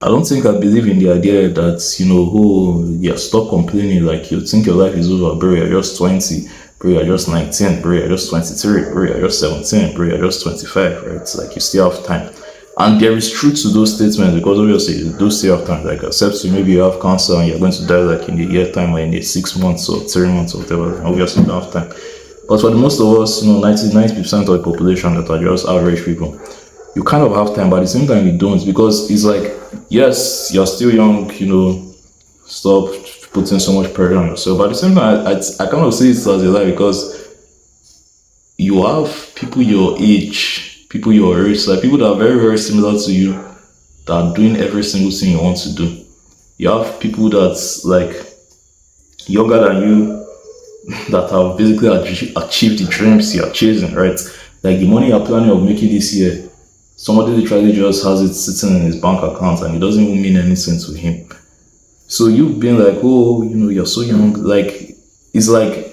I don't think I believe in the idea that, oh, yeah, stop complaining. Like, you think your life is over, bro, you're just 20, bro, you're just 19, bro, you're just 23, bro, you're just 17, bro, you're just 25, right? It's like you still have time. And there is truth to those statements because obviously you do still have time. Like, except to maybe you have cancer and you're going to die like in a year time or in a 6 months or 3 months or whatever. Obviously, you don't have time. But for the most of us, 99% of the population that are just average people, you kind of have time, but at the same time you don't because it's like, yes, you're still young, stop putting so much pressure on yourself. But at the same time, I kind of see it as a lie because you have people your age, people your age, like people that are very, very similar to you that are doing every single thing you want to do. You have people that's like younger than you that have basically achieved the dreams you're chasing, right? Like the money you're planning of making this year, somebody literally just has it sitting in his bank account and it doesn't even mean anything to him. So you've been like, oh, you're so young. Like, it's like,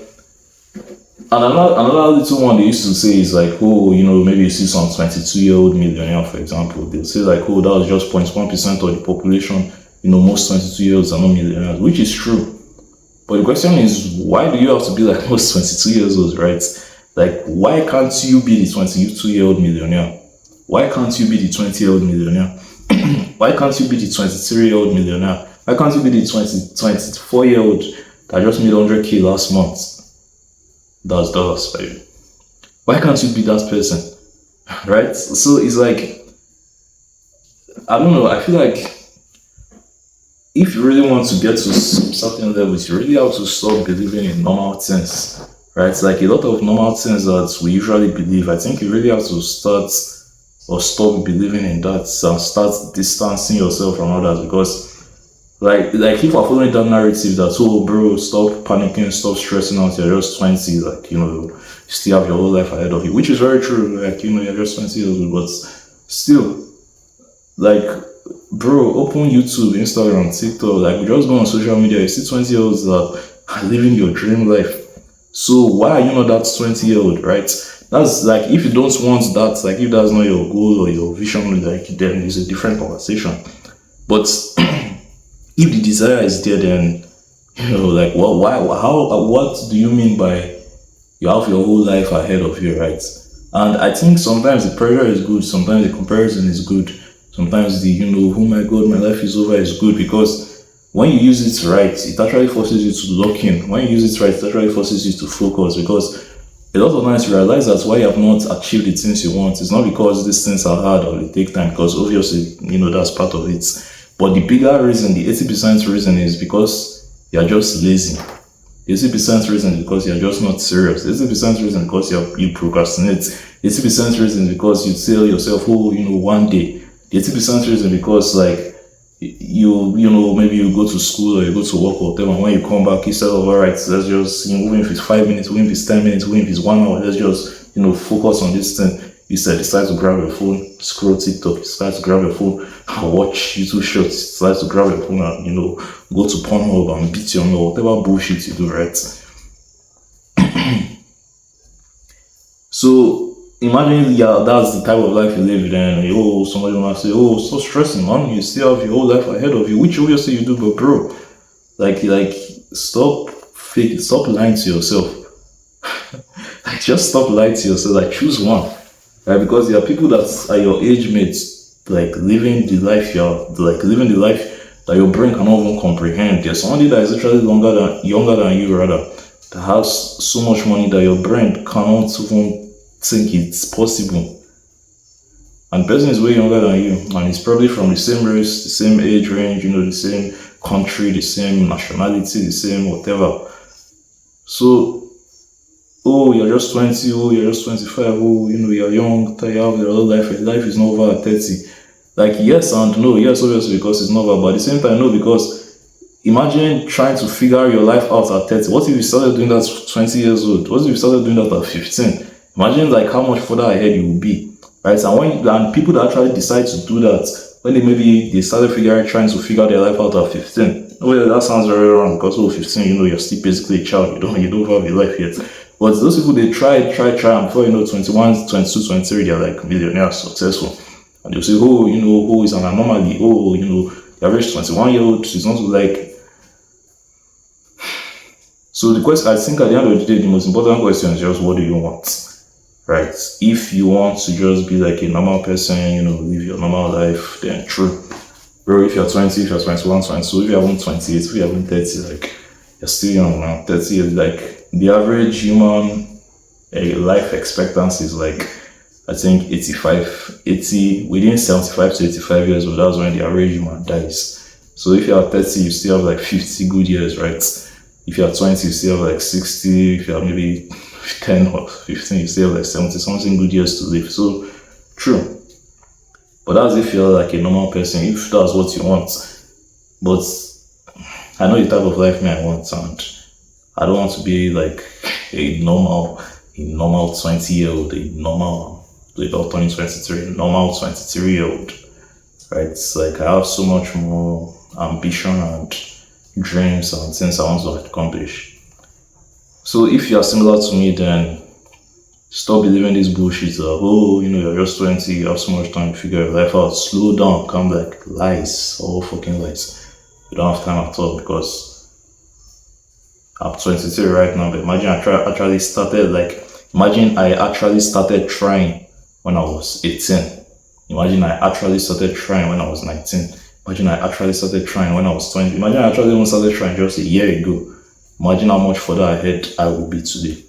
and another little one they used to say is like, oh, maybe you see some 22-year-old millionaire, for example. They'll say like, oh, that was just 0.1% of the population. Most 22-year-olds are not millionaires, which is true. But the question is, why do you have to be like most 22 years old, right? Like, why can't you be the 22-year-old millionaire? Why can't you be the 20-year-old millionaire? Why can't you be the 23-year-old millionaire? Why can't you be the 24-year-old that just made 100K last month? That's dollars, baby. Why can't you be that person? Right? So it's like, I don't know, I feel like if you really want to get to certain levels, you really have to stop believing in normal things, right? It's like a lot of normal things that we usually believe. I think you really have to start or stop believing in that and start distancing yourself from others because like if you're following that narrative that, oh bro, stop panicking, stop stressing out, you're just 20, like you still have your whole life ahead of you, which is very true. Like you're just 20 years old, but still, like, bro, open YouTube, Instagram, TikTok, like just go on social media, you see 20-year-olds that are living your dream life. So why are you not that 20-year-old, right? That's like, if you don't want that, like if that's not your goal or your vision, like then it's a different conversation. But if the desire is there, then like what do you mean by you have your whole life ahead of you, right? And I think sometimes the pressure is good, sometimes the comparison is good, sometimes the oh my god, my life is over is good because when you use it right, it actually forces you to lock in. When you use it right, it actually forces you to focus because a lot of times you realize that's why you have not achieved the things you want. It's not because these things are hard or they take time, because obviously, that's part of it. But the bigger reason, the 80% reason is because you're just lazy. The 80% reason is because you're just not serious. The 80% reason is because you procrastinate. The 80% reason is because you tell yourself, oh, one day. The 80% reason because like maybe you go to school or you go to work or whatever, and when you come back, you say, all right, let's just, even if it's 5 minutes, even if it's 10 minutes, even if it's 1 hour, let's just, focus on this thing. You said, decide to grab your phone, scroll TikTok, decide to grab your phone, watch YouTube shorts, decide to grab your phone and, go to Pornhub and beat your or whatever bullshit you do, right? So, imagine, yeah, that's the type of life you live. Then, somebody might say, oh, stop stressing, man. You still have your whole life ahead of you, which obviously you do, but bro, like, stop lying to yourself. Like, just stop lying to yourself. Like, choose one, right? Because there are people that are your age mates, like living the life that your brain cannot even comprehend. There's somebody that is actually younger than you, rather, that has so much money that your brain cannot even think it's possible. And the person is way younger than you, and he's probably from the same race, the same age range, the same country, the same nationality, the same whatever. So, oh, you're just 20, oh, you're just 25, oh, you're young, you have your whole life, life is not over at 30. Like, yes and no. Yes, obviously, because it's not over, but at the same time, no, because imagine trying to figure your life out at 30. What if you started doing that at 20 years old? What if you started doing that at 15? Imagine like how much further ahead you will be, right? And people that actually decide to do that, when they started trying to figure their life out at 15. Well, that sounds very wrong because 15, you're still basically a child. You don't have a life yet. But those people, they try, and before 21, 22, 23, they're like millionaires, successful. And they'll say, oh, oh, it's an anomaly. Oh, the average 21-year-old is not like. So the question, I think at the end of the day, the most important question is just, what do you want? Right? If you want to just be like a normal person, live your normal life, then true. Bro, if you're 20, if you're 21, 22, if you're even 28, if you're even 30, like, you're still young now. 30 is like, the average human life expectancy is like, I think 80, within 75 to 85 years old, that's when the average human dies. So if you're 30, you still have like 50 good years, right? If you're 20, you still have like 60, if you're maybe 10 or 15, you still have like 70 something good years to live. So, true. But that's if you're like a normal person, if that's what you want. But I know the type of life I want, and I don't want to be like a normal 20-year-old, a normal, without turning 23, a normal 23-year-old. Right? It's like I have so much more ambition and dreams and things I want to accomplish. So if you are similar to me, then stop believing this bullshit of, oh, you're just 20, you have so much time to figure your life out. Slow down, come back. Lies, all fucking lies. You don't have time at all, because I'm 22 right now, but imagine I actually started trying when I was 18. Imagine I actually started trying when I was 19. Imagine I actually started trying when I was 20. Imagine I actually even started trying just a year ago. Imagine how much further ahead I will be today.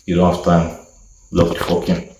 You don't have time. Love the fucking.